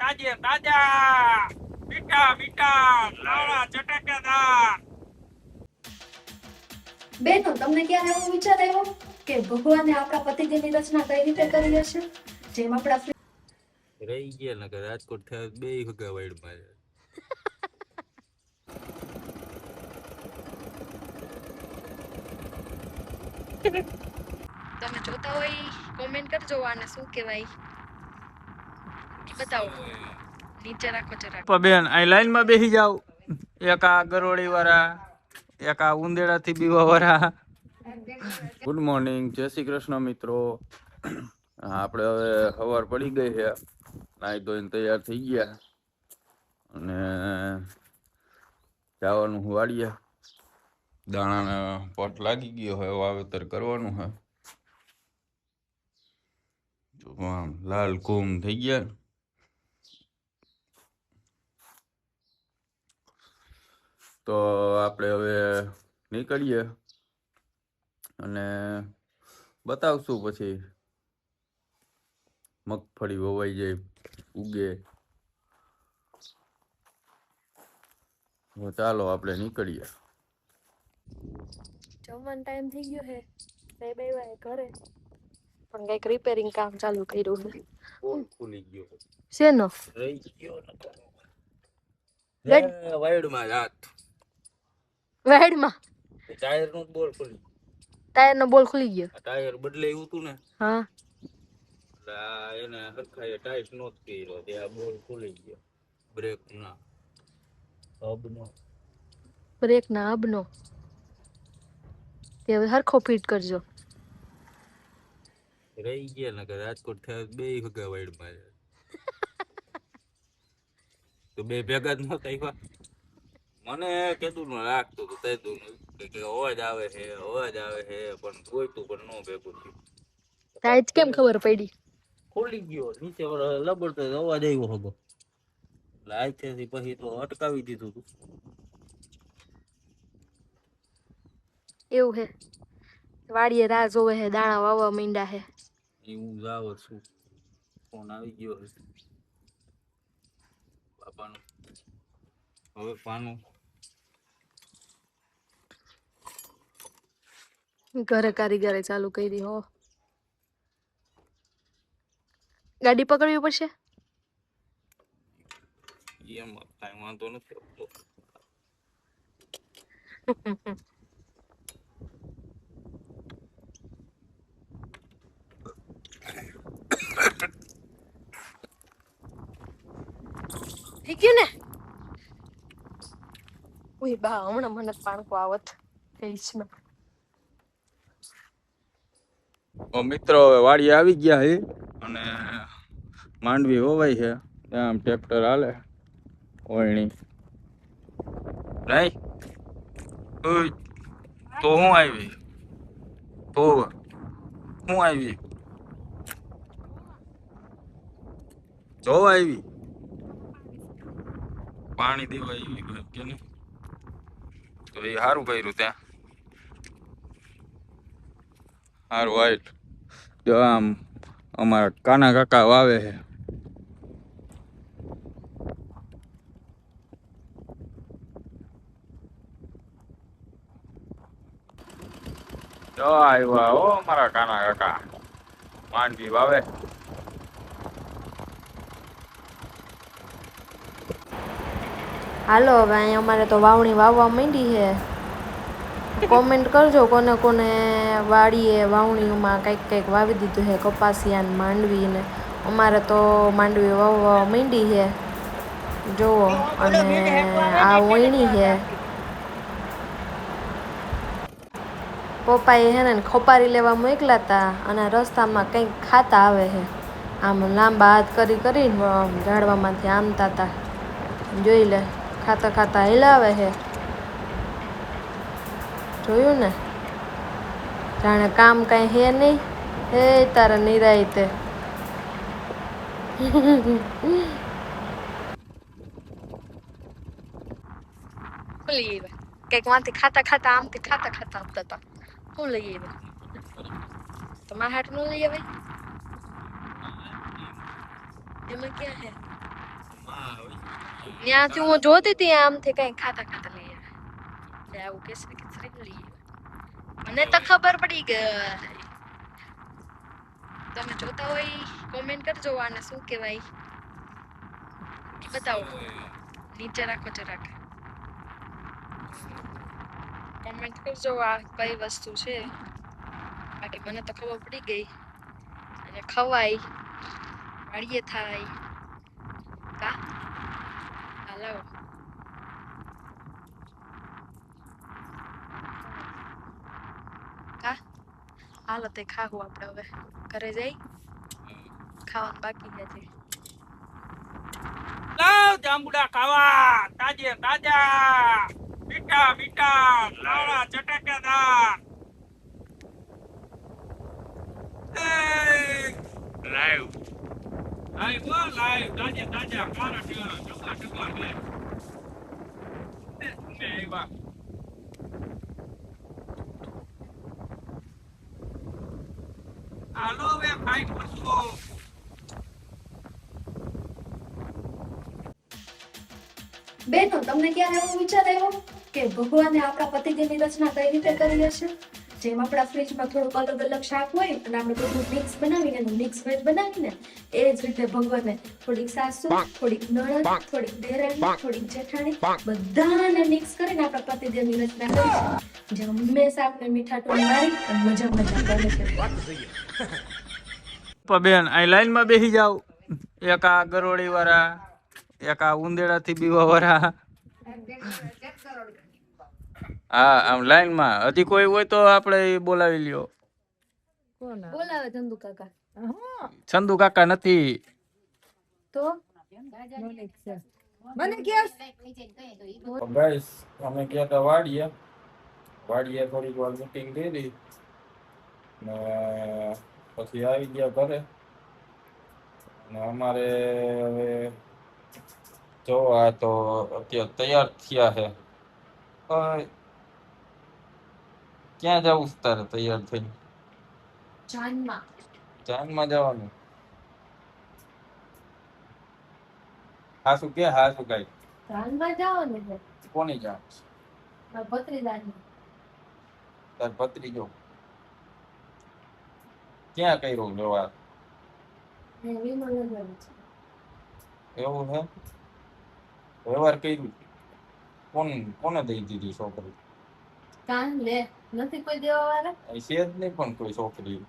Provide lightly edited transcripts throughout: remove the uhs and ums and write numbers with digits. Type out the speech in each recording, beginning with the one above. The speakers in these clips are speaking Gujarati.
તાજે તાજા મીઠા મીઠા લાવડા ચટકદાર. બેનો તમને ક્યારે એવો વિચાર આવ્યો કે ભગવાને આપણા પતિદેવની રચના કઈ રીતે કરી હશે? જેમ આપણા રહી ગયા ને કે રાજકોટ થયા બે ભગા વાઈડમાં તમે જોતા હોય કોમેન્ટ કરજો આને શું કહેવાય બતાવો નીચે રાખો જરા. બેન આ લાઈન માં બેસી જાવ. એક આ ગરોળી વાળા, એક આ ઉંદેડા થી બીવા વાળા. ગુડ મોર્નિંગ, જય શ્રી કૃષ્ણ મિત્રો. આપણે હવે સવાર પડી ગઈ છે, નાઈ ધોઈને તૈયાર થઈ ગયા અને જવાનું વાડીએ. દાણાને પટ લાગી ગયો હોય, વાવેતર કરવાનું હોય. લાલ કુમ થઈ ગયા. તો આપણે હવે નીકળીએ અને બતાવશું પછી મગફળી વવાઈ જાય, ઉગે. ચાલો આપણે નીકળીએ. જમવાનો ટાઈમ થઈ ગયો છે, સાહેબ આવ્યા ઘરે પણ કઈક રિપેરિંગ કામ ચાલુ કર્યું છે. બોલ ખુલી ગયો શેનો રહી ગયો ને વાયડમાં જાત વાડમાં ટાયર નો બોલ ખુલી, ટાયર નો બોલ ખુલી ગયો. ટાયર બદલાયું હતું ને, હા એને હરખાએ ટાઈટ નોટ કર્યો, ત્યાં બોલ ખુલી ગયો. બ્રેક ના હબનો, બ્રેક ના હબનો તે હવે હરખો ફિટ કરજો. રહી ગયા ને કે રાજકોટ થયા બે ભગા વાઈડમાં તો બે ભેગા જ નતા આવ્યા. મને કેતું ન રાખતું હતું તેતું કે અવાજ આવે છે, અવાજ આવે છે, પણ જોઈતું પણ ન ભેગું થયું. ટાઈટ કેમ ખબર પડી? ખોલી ગયો નીચે લબડતો અવાજ આવ્યો હતો એટલે આજથી પછી તો અટકાવી દીધું હતું. એવું હે વાડીએ રાહ જોવે હે, દાણા વાવવા માંડ્યા હે. હું જાવ છું, ફોન આવી ગયો હશે બાપાનો. હવે પાનું ઘરે કારીગરે ચાલુ કરી હો. ગાડી પકડવી પડશે. એમ કાંઈ વાંધો નથી આવતો. થઈ ગયું ને? ઉઈ બા હમણાં મને પાણકો આવત ફેસમાં. મિત્રો હવે વાડી આવી ગયા છે અને માંડવી હોવાય છે. ત્યાં ટ્રેક્ટર હાલે ઓયણી નહીં તો હું આવી તો હું આવી જોવા આવી પાણી દેવા આવી કે નહીં, તો એ સારું કર્યું. ત્યાં સારું વાઈટ જો આમ અમારા કાના કાકા વાવે છે. જો આવ્યા હો મારા કાના કાકા માંડવી વાવે. હાલો હવે અહીંયા અમારે તો વાવણી વાવવા માંડી છે. કોમેન્ટ કરજો કોને કોને વાડીએ વાવણીમાં કંઈક કંઈક વાવી દીધું છે, કપાસિયા ને માંડવી ને. અમારે તો માંડવી વાવવા માંડી છે જુઓ. અને આ વણી છે. પપ્પાએ હે ને ખપારી લેવા મોકલા હતા અને રસ્તામાં કંઈક ખાતા આવે છે. આમ લાંબા હાથ કરી કરીને ઝાડવામાંથી આમતા હતા. જોઈ લે ખાતા ખાતા હિલાવે છે. જોયું ને? જાણે કામ કઈ હે નહીં. હે તારા નિરાયતે ખુલી આવ્યા. કંઈક વાંથી ખાતા ખાતા આમથી ખાતા ખાતા આવતા હતા. શું લઈ આવ્યા? તમારા હાટ નું લઈ આવે એમાં ક્યાં હે? ત્યાંથી હું જોતી હતી આમથી કઈ ખાતા ખાતા લઈ આવે આવું કેસરી કેસરી લઈ મને તો ખબર પડી ગઈ તમે જોતા હોય કોમેન્ટ કરજો આને શું કહેવાય બતાવો નીચે રાખો જરાક કોમેન્ટ કરજો આ કઈ વસ્તુ છે બાકી મને તો ખબર પડી ગઈ અને ખવાય વાડીએ થાય કા હાલો કા હાલો તે ખાવું આપણે હવે ઘરે જઈ ખાવાનું બાકી છે હજી. લાવ જાંબુડા ખાવા તાજે તાજા મીઠા મીઠા લાવડા ચટકદાર લાઈવ લાઈવ તાજે તાજા કારા ટકા ટકા લે એવા હાલો વે ભાઈ પૂછો બેનો તમને ક્યારે એવો વિચાર આવ્યો કે ભગવાને આપણા પતિદેવની રચના કઈ રીતે કરી હશે જેમ આપણા ફ્રીજમાં થોડુંક અલગ અલગ શાક હોય અને આપણે બધું મિક્સ બનાવીને એનું મિક્સ વેજ બનાવીને એ જ રીતે ભગવાને થોડીક સાસુ થોડીક નણંદ થોડીક દેરાણી થોડીક જેઠાણી બધાને મિક્સ કરીને આપણા પતિદેવની રચના કરી છે જે હંમેશા આપણે મીઠા ટોન મારી અને મજા મજા કરે છે બેન આ લાઈનમાં બેસી જાવ એક આ ગરોળી વાળા એક આ ઉંદેડાથી બીવા વાળા હા આમ લાઈનમાં હજી કોઈ હોય તો આપણે બોલાવી લ્યો બોલાવે ચંદુ કાકા ચંદુ કાકા નથી તો મને ગાઈસ અમે ગયા હતા વાડીએ થોડીક વાર મીટિંગ કરી ને પછી આવી ગયા ઘરે ને અમારે હવે જો આ તો અત્યારે તૈયાર થયા છે ક્યાં જવું તારે તૈયાર થઈને જાનમાં જવાનું હાસુ કે હાસુ કઈ જાનમાં જવાનું છે કોની જાણ ભત્રીજાની તાર ભત્રીજો ક્યાં કર્યું વ્યવહાર એવું હે વ્યવહાર કર્યું કોને દઈ દીધી છોકરી કાન લે નથી કોઈ દેવા વાળા અહીં છે જ નહીં પણ કોઈ છોકરી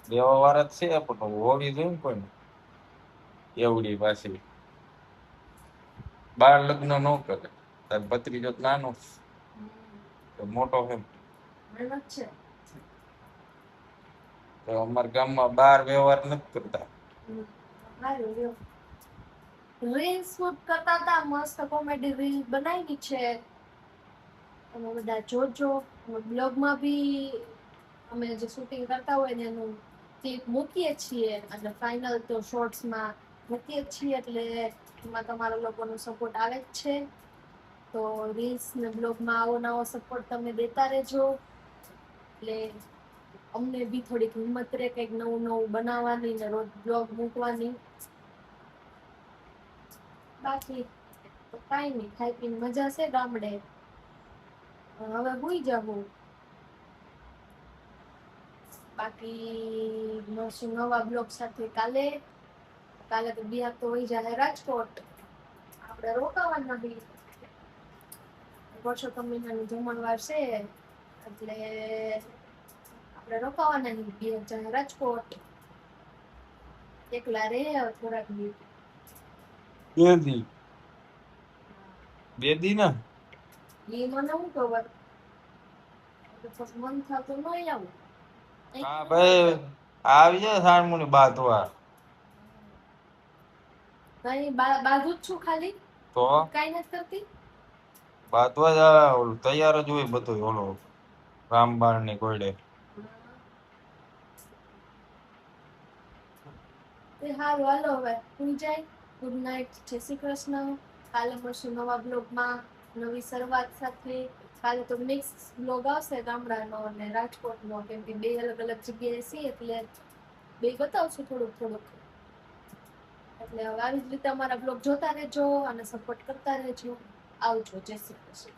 દેવા વાળા જ છે પણ હોવી જોઈએ ને કોઈ એવડી પાછી બાર લગ્ન ન કરે તાર ભત્રીજો નાનો તો મોટો છે છે તો અમારા ગામમાં બાર વ્યવહાર નથી કરતા રીલ શૂટ કરતા હતા મસ્ત કોમેડી રીલ બનાવી છે તમે બધા જોજો બ્લોગમાં બી અમે જે શૂટિંગ કરતા હોય ને એનું ક્લિપ મૂકીએ છીએ અને ફાઇનલ તો શોર્ટ્સમાં મૂકીએ છીએ એટલે એમાં તમારા લોકોનો સપોર્ટ આવે જ છે તો રીલ્સ ને બ્લોગમાં આવો નવો સપોર્ટ તમે દેતા રહેજો એટલે અમને બી થોડીક હિંમત રહે કંઈક નવું નવું બનાવવાની ને રોજ બ્લોગ મૂકવાની બાકી તો કાંઈ નહીં ખાઈ પીને મજા છે ગામડે હવે ભૂઈ જવું બાકી મળશું નવા બ્લોગ સાથે કાલે તો બિહાર તો વહી જાય રાજકોટ આપણે રોકાવાના બી વર્ષોત્તમ મહિનાનું જમણવાર છે એટલે આપણે રોકાવાના નહીં બિહાર જાય રાજકોટ એકલા રે થોડાક દિવસ બેદી ના એ મને હું ખબર મન થતું નહીં આવું હા ભાઈ આવી જાય સાણમુની બાધવા કઈ બાજુ જ છું ખાલી તો કઈ નથી કરતી બાધવા જ ઓલું તૈયાર જ હોય બધું ઓલો રામબાણ ની કોયડે હારું હાલો હવે સુઈ જાય ગુડ નાઇટ જય શ્રી કૃષ્ણ કાલે મળશું નવા બ્લોગમાં નવી શરૂઆત સાથે કાલે તો મિક્સ બ્લોગ આવશે ગામડાનો અને રાજકોટનો કેમ કે બે અલગ અલગ જગ્યાએ છીએ એટલે બે બતાવશું થોડુંક એટલે હવે આવી જ રીતે અમારા બ્લોગ જોતા રહેજો અને સપોર્ટ કરતા રહેજો. આવજો. જય શ્રી કૃષ્ણ.